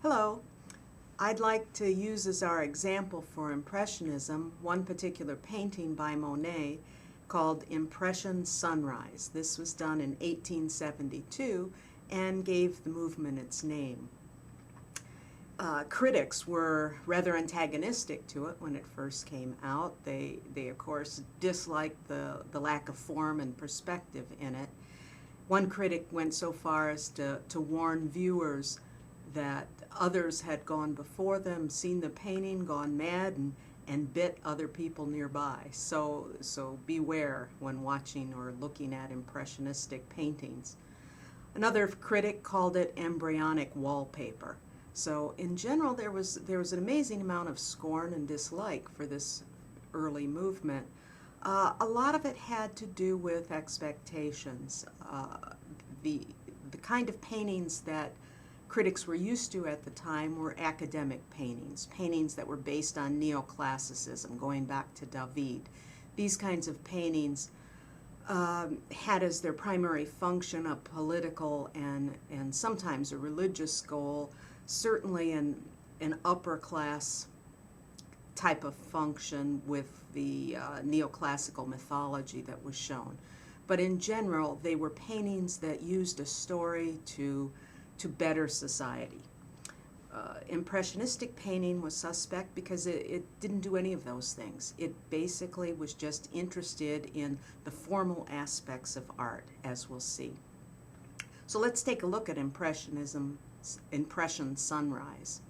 Hello. I'd like to use as our example for Impressionism one particular painting by Monet called Impression Sunrise. This was done in 1872 and gave the movement its name. Critics were rather antagonistic to it when it first came out. They of course disliked the lack of form and perspective in it. One critic went so far as to warn viewers that others had gone before them, seen the painting, gone mad, and bit other people nearby. So beware when watching or looking at impressionistic paintings. Another critic called it embryonic wallpaper. So in general, there was an amazing amount of scorn and dislike for this early movement. A lot of it had to do with expectations. The kind of paintings that critics were used to at the time were academic paintings, paintings that were based on neoclassicism, going back to David. These kinds of paintings had as their primary function a political and sometimes a religious goal, certainly an upper class type of function with the neoclassical mythology that was shown. But in general, they were paintings that used a story to better society. Impressionistic painting was suspect because it didn't do any of those things. It basically was just interested in the formal aspects of art, as we'll see. So let's take a look at Impression Sunrise.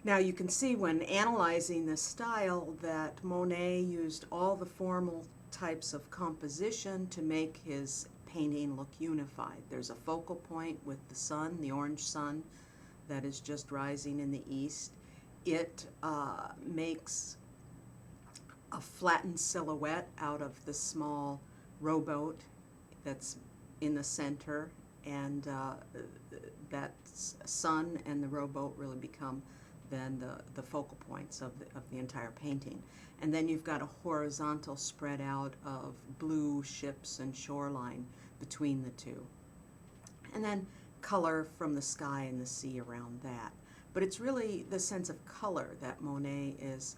Now you can see when analyzing this style that Monet used all the formal types of composition to make his painting look unified. There's a focal point with the sun, the orange sun that is just rising in the east. It makes a flattened silhouette out of the small rowboat that's in the center, and that sun and the rowboat really become then the focal points of the entire painting. And then you've got a horizontal spread out of blue ships and shoreline between the two. And then color from the sky and the sea around that. But it's really the sense of color that Monet is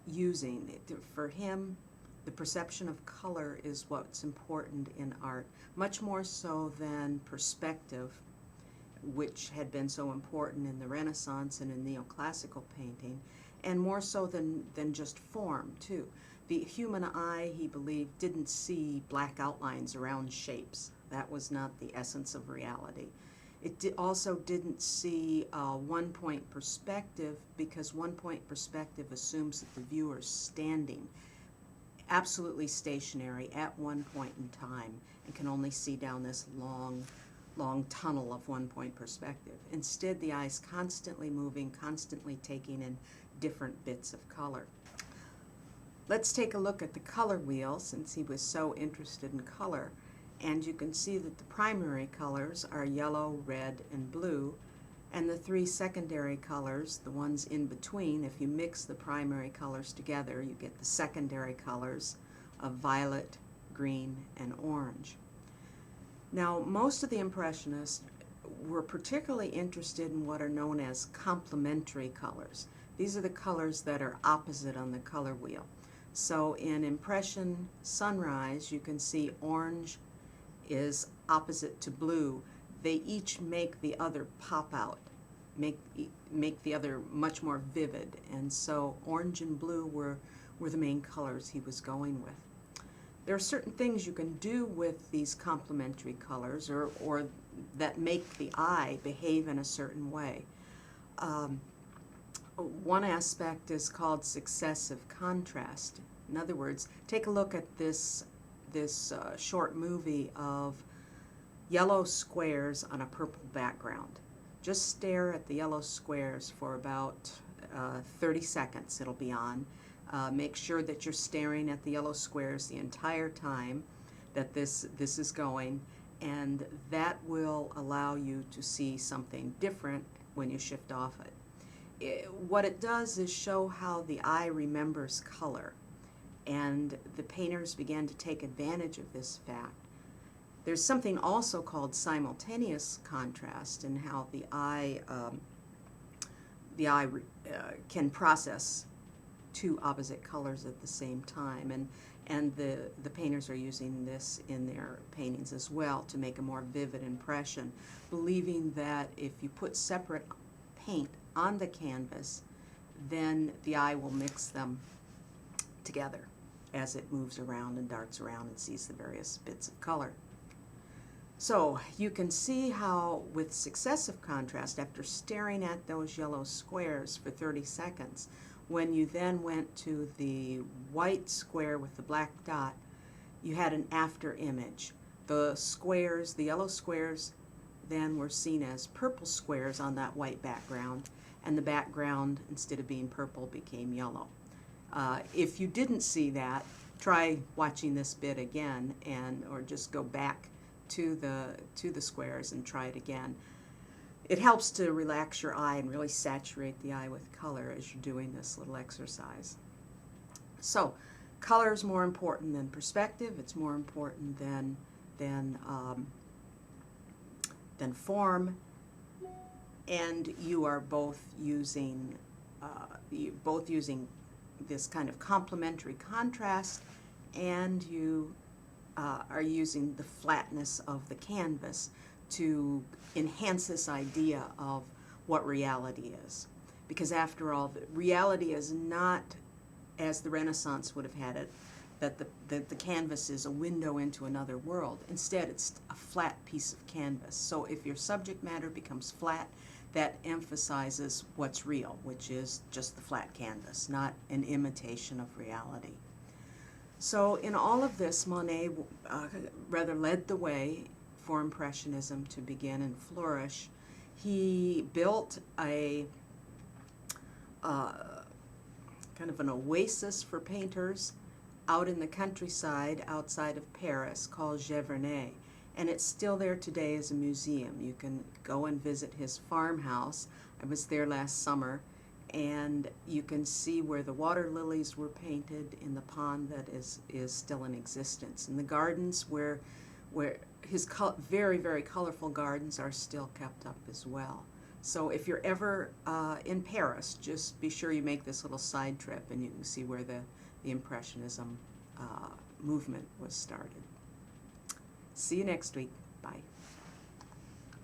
using. For him, the perception of color is what's important in art, much more so than perspective, which had been so important in the Renaissance and in neoclassical painting, and more so than just form, too. The human eye, he believed, didn't see black outlines around shapes. That was not the essence of reality. It also didn't see one-point perspective, because one-point perspective assumes that the viewer's standing absolutely stationary at one point in time and can only see down this long tunnel of one-point perspective. Instead, the eye's constantly moving, constantly taking in different bits of color. Let's take a look at the color wheel, since he was so interested in color. And you can see that the primary colors are yellow, red, and blue. And the three secondary colors, the ones in between, if you mix the primary colors together, you get the secondary colors of violet, green, and orange. Now, most of the Impressionists were particularly interested in what are known as complementary colors. These are the colors that are opposite on the color wheel. So in Impression Sunrise, you can see orange is opposite to blue. They each make the other pop out, make the other much more vivid. And so orange and blue were the main colors he was going with. There are certain things you can do with these complementary colors or that make the eye behave in a certain way. One aspect is called successive contrast. In other words, take a look at this short movie of yellow squares on a purple background. Just stare at the yellow squares for about 30 seconds. It'll be on. Make sure that you're staring at the yellow squares the entire time that this is going, and that will allow you to see something different when you shift off it. What it does is show how the eye remembers color, and the painters began to take advantage of this fact. There's something also called simultaneous contrast in how the eye can process two opposite colors at the same time, and the painters are using this in their paintings as well to make a more vivid impression, believing that if you put separate paint on the canvas, then the eye will mix them together as it moves around and darts around and sees the various bits of color. So you can see how with successive contrast, after staring at those yellow squares for 30 seconds, when you then went to the white square with the black dot, you had an after image. The squares, the yellow squares, then were seen as purple squares on that white background, and the background, instead of being purple, became yellow. If you didn't see that, try watching this bit again, or just go back to the squares and try it again. It helps to relax your eye and really saturate the eye with color as you're doing this little exercise. So, color is more important than perspective. It's more important than form, and you are both using this kind of complementary contrast, and you are using the flatness of the canvas to enhance this idea of what reality is. Because after all, reality is not, as the Renaissance would have had it, that the canvas is a window into another world. Instead, it's a flat piece of canvas. So if your subject matter becomes flat, that emphasizes what's real, which is just the flat canvas, not an imitation of reality. So in all of this, Monet rather led the way for Impressionism to begin and flourish. He built a kind of an oasis for painters out in the countryside outside of Paris called Giverny, and it's still there today as a museum. You can go and visit his farmhouse. I was there last summer, and you can see where the water lilies were painted in the pond that is still in existence, and the gardens where his very, very colorful gardens are still kept up as well. So if you're ever in Paris, just be sure you make this little side trip, and you can see where the Impressionism movement was started. See you next week. Bye.